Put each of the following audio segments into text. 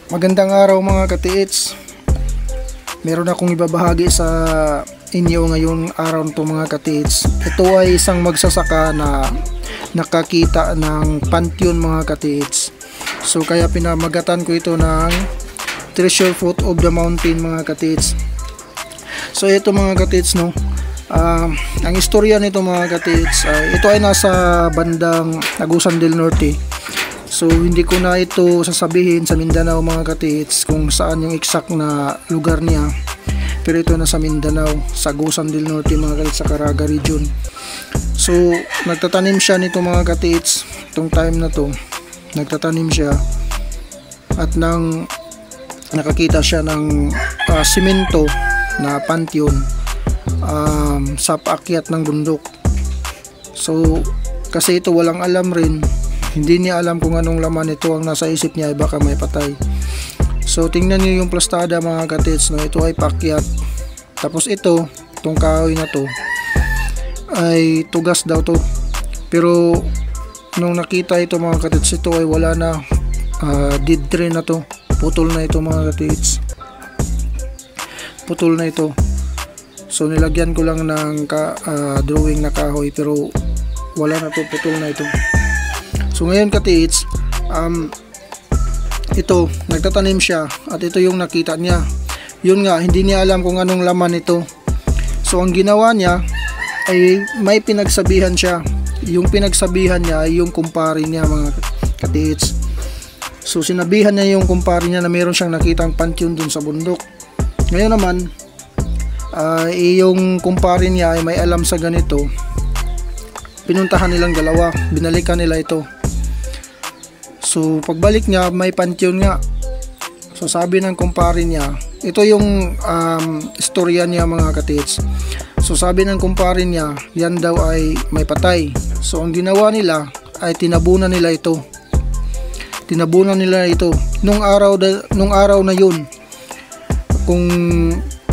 Magandang araw mga katiits. Meron akong ibabahagi sa inyo ngayong araw nito mga katiits. Ito ay isang magsasaka na nakakita ng pantheon mga katiits. So kaya pinamagatan ko ito ng Treasure Fruit of the Mountain mga katiits. So ito mga katiits, no. Ang istorya nito mga katiits, ito ay nasa bandang Agusan del Norte. So hindi ko na ito sasabihin sa Mindanao mga katiits kung saan yung exact na lugar niya, pero ito na sa Mindanao, sa Agusan del Norte mga katiits, sa Caraga region. So nagtatanim siya nito mga katiits. Itong time na to nagtatanim siya at nang nakakita siya ng simento na pantheon sa paakyat ng bundok. So kasi ito walang alam rin, hindi niya alam kung anong laman ito. Ang nasa isip niya ay baka may patay. So tingnan niyo yung plastada mga katiits, no? Ito ay paakyat. Tapos itong kahoy na to ay tugas daw to, pero nung nakita ito mga katiits, ito ay wala na, dead tree na to, putol na ito mga katiits, putol na ito. So nilagyan ko lang ng drawing na kahoy, pero wala na to, putol na ito. So ngayon katiits, ito nagtatanim siya at ito yung nakita niya. Yun nga, hindi niya alam kung anong laman ito. So ang ginawa niya ay may pinagsabihan siya. Yung pinagsabihan niya ay yung kumpare niya mga katiits. So sinabihan niya yung kumpare niya na meron siyang nakitang pantheon dun sa bundok. Ngayon naman, yung kumpare niya ay may alam sa ganito. Pinuntahan nilang dalawa, binalikan nila ito. So pagbalik niya, may pantheon nga. So sabi ng kumpare niya, ito yung istorya niya mga katiits. So sabi ng kumpare niya, yan daw ay may patay. So ang ginawa nila ay tinabunan nila ito. Tinabunan nila ito nung araw na yun. Kung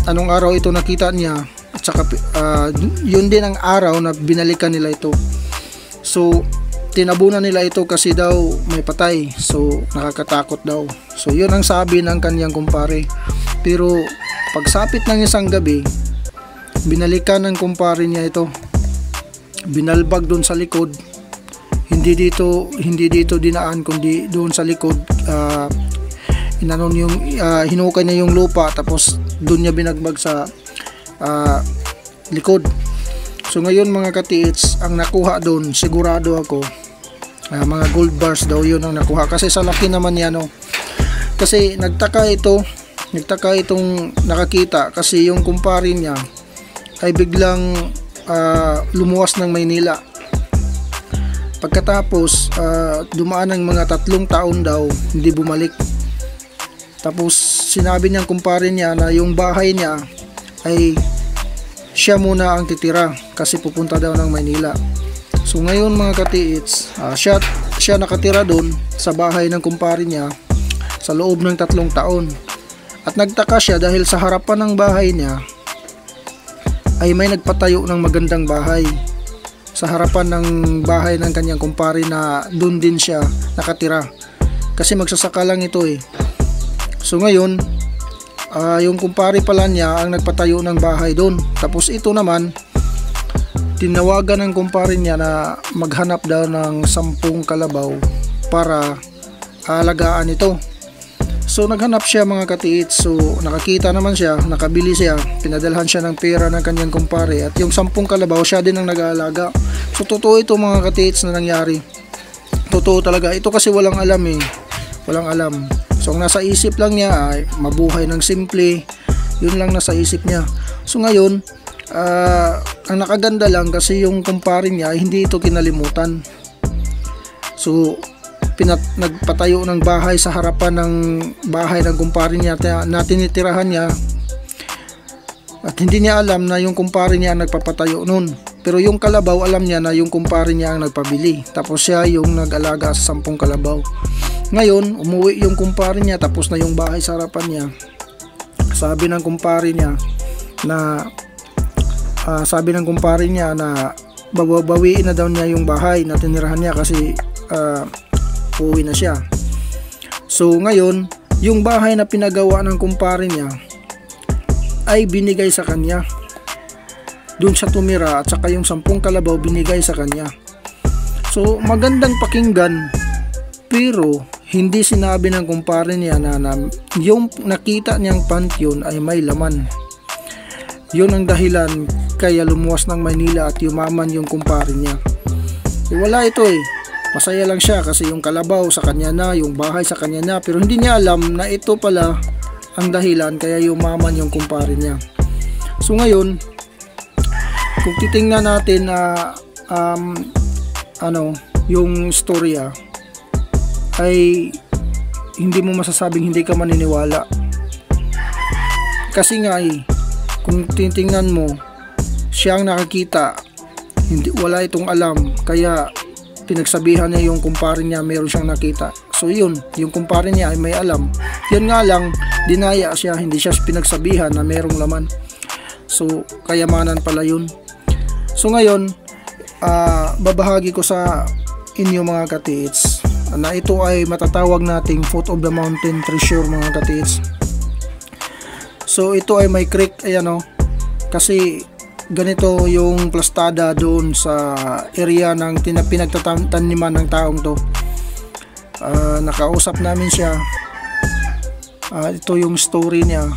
anong araw ito nakita niya, at saka yun din ang araw na binalikan nila ito. So tinabunan nila ito kasi daw may patay. So nakakatakot daw. So yun ang sabi ng kanyang kumpare. Pero pagsapit ng isang gabi, binalikan ng kumpare niya ito. Binalbag doon sa likod. Hindi dito dinaan, kundi doon sa likod. Hinukay niya yung lupa, tapos doon niya binagbag sa likod. So ngayon mga katiits, ang nakuha doon, sigurado ako, mga gold bars daw yun ang nakuha, kasi sa laki naman yan, no? Kasi nagtaka itong nakakita, kasi yung kumpare niya ay biglang lumuwas ng Maynila. Pagkatapos dumaan ng mga 3 taon daw, hindi bumalik. Tapos sinabi niyang kumpare niya na yung bahay niya ay siya muna ang titira kasi pupunta daw ng Maynila. So ngayon mga katiits, siya nakatira doon sa bahay ng kumpare niya sa loob ng 3 taon. At nagtaka siya dahil sa harapan ng bahay niya ay may nagpatayo ng magandang bahay. Sa harapan ng bahay ng kanyang kumpare na doon din siya nakatira. Kasi magsasaka lang ito eh. So ngayon, yung kumpare pala niya ang nagpatayo ng bahay doon. Tapos ito naman, tinawagan ng kumpare niya na maghanap daw ng 10 kalabaw para alagaan ito. So naghanap siya mga katiits. So nakakita naman siya, nakabili siya, pinadalhan siya ng pera ng kanyang kumpare, at yung 10 kalabaw siya din ang nag-aalaga. So totoo ito mga katiits na nangyari. Totoo talaga. Ito kasi walang alam eh. Walang alam. So ang nasa isip lang niya ay mabuhay ng simple. Yun lang nasa isip niya. So ngayon, ang nakaganda lang kasi yung kumpare niya hindi ito kinalimutan. So nagpatayo ng bahay sa harapan ng bahay ng kumpare niya na tinitirahan niya, at hindi niya alam na yung kumpare niya ang nagpapatayo nun. Pero yung kalabaw, alam niya na yung kumpare niya ang nagpabili, tapos siya yung nag-alaga sa 10 kalabaw. Ngayon umuwi yung kumpare niya, tapos na yung bahay sa harapan niya. Sabi ng kumpare niya na babawiin na daw niya yung bahay na tinirahan niya kasi uuwi na siya. So ngayon yung bahay na pinagawa ng kumpare niya ay binigay sa kanya. Doon siya tumira at saka yung 10 kalabaw binigay sa kanya. So magandang pakinggan, pero hindi sinabi ng kumpare niya na yung nakita niyang pantyon ay may laman. Yun ang dahilan kaya lumuwas ng Maynila at yumaman yung kumpare niya. Wala ito masaya lang siya kasi yung kalabaw sa kanya na, yung bahay sa kanya na, pero hindi niya alam na ito pala ang dahilan kaya yumaman yung kumpare niya. So ngayon, kung titingnan natin na yung storya, ay hindi mo masasabing hindi ka maniniwala. Kasi nga kung titingnan mo, siya ang nakakita, wala itong alam, kaya pinagsabihan niya yung kumpare niya meron siyang nakita. So yun, yung kumpare niya ay may alam. Yun nga lang, dinaya siya, hindi siya pinagsabihan na merong laman. So kayamanan pala yun. So ngayon, babahagi ko sa inyo mga katiits na ito ay matatawag nating foot of the mountain treasure mga katiits. So ito ay may creek, ayan kasi ganito yung plastada doon sa area ng pinagtataniman ng taong to. Nakausap namin siya, ito yung story niya,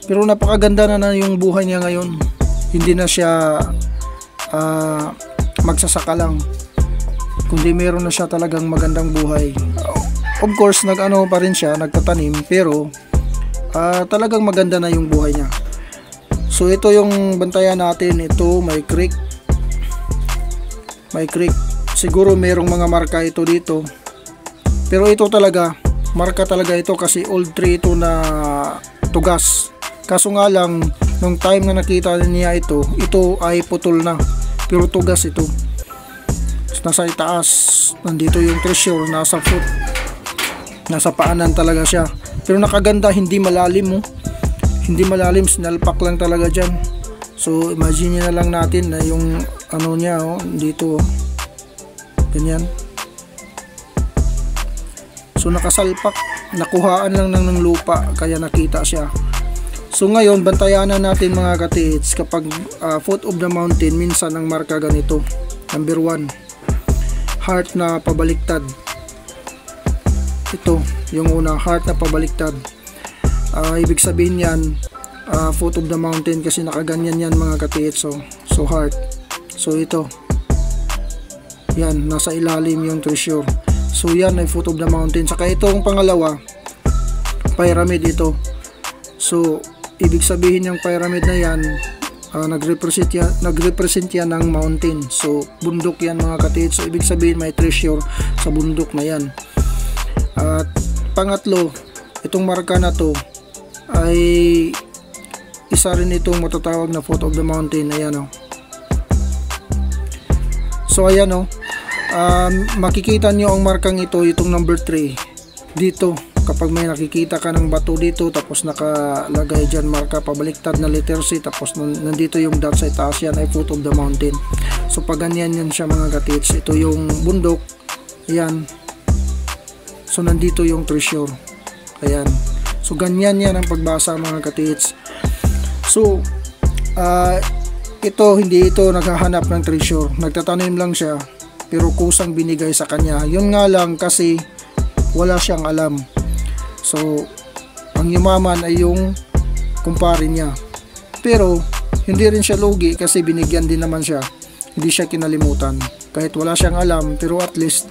pero napakaganda na yung buhay niya ngayon. Hindi na siya magsasaka lang, kundi meron na siya talagang magandang buhay. Of course nag-ano pa rin siya, nagtatanim, pero talagang maganda na yung buhay niya. So ito yung bantayan natin, ito may creek. Siguro merong mga marka ito dito, pero ito talaga marka talaga ito kasi old tree ito na tugas. Kaso nga lang nung time na nakita niya ito ay putol na, pero tugas ito. Nasa itaas, nandito yung treasure, nasa foot, nasa paanan talaga siya, pero nakaganda, hindi malalim hindi malalim, sinalpak lang talaga dyan. So imagine na lang natin na yung niya dito ganyan. So nakasalpak, nakuhaan lang ng lupa kaya nakita siya. So ngayon bantayan na natin mga katiits, kapag foot of the mountain minsan ang marka ganito. Number 1, heart na pabaliktad. Ito yung una, heart na pabaliktad. Ibig sabihin yan, foot of the mountain kasi nakaganyan yan mga katiits. So heart. So ito, yan, nasa ilalim yung treasure. So yan ay foot of the mountain. Saka itong pangalawa, pyramid ito. So ibig sabihin yung pyramid na yan, nagrepresent yan ng mountain. So bundok yan mga katiits. So ibig sabihin may treasure sa bundok na yan. At pangatlo, itong marka na to ay isa rin itong matatawag na foot of the mountain. Ayan So ayan makikita nyo ang markang ito, itong number 3 dito. Kapag may nakikita ka ng bato dito tapos nakalagay dyan marka pabaliktad na letter C, tapos nandito yung dot sa itaas, yan ay foot of the mountain. So pag ganyan yan siya mga katiits, ito yung bundok, ayan. So nandito yung treasure, ayan. So ganyan yan ang pagbasa mga katiits. So hindi ito naghahanap ng treasure, nagtatanim lang siya, pero kusang binigay sa kanya. Yun nga lang kasi wala siyang alam. So ang yumaman ay yung kumpare niya, pero hindi rin siya lugi kasi binigyan din naman siya, hindi siya kinalimutan. Kahit wala siyang alam, pero at least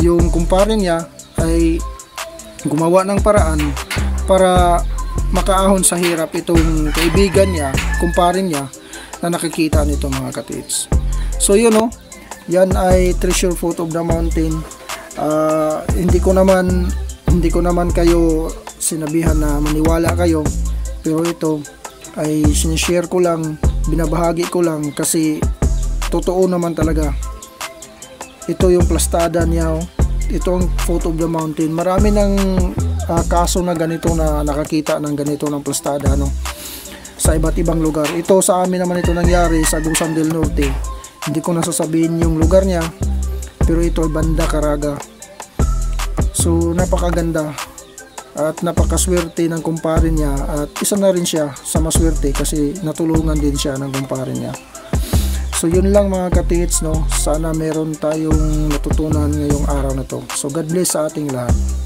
yung kumpare niya ay gumawa ng paraan para makaahon sa hirap itong kaibigan niya, kumpare niya na nakikita nito mga katiits. So yun yan ay treasure foot of the mountain. Hindi ko naman kayo sinabihan na maniwala kayo, pero ito ay sinishare ko lang, binabahagi ko lang kasi totoo naman talaga. Ito yung plastada niya, ito ang foot of the mountain. Marami ng kaso na ganito na nakakita ng ganito ng plastada sa iba't ibang lugar. Ito sa amin naman ito nangyari sa Agusan del Norte. Hindi ko nasasabihin yung lugar niya, pero ito ay Banda Caraga. So napakaganda. At napakaswerte ng kumpare niya, at isa na rin siya sa maswerte kasi natulungan din siya ng kumpare niya. So yun lang mga katits, no? Sana meron tayong natutunan ngayong araw na to. So God bless sa ating lahat.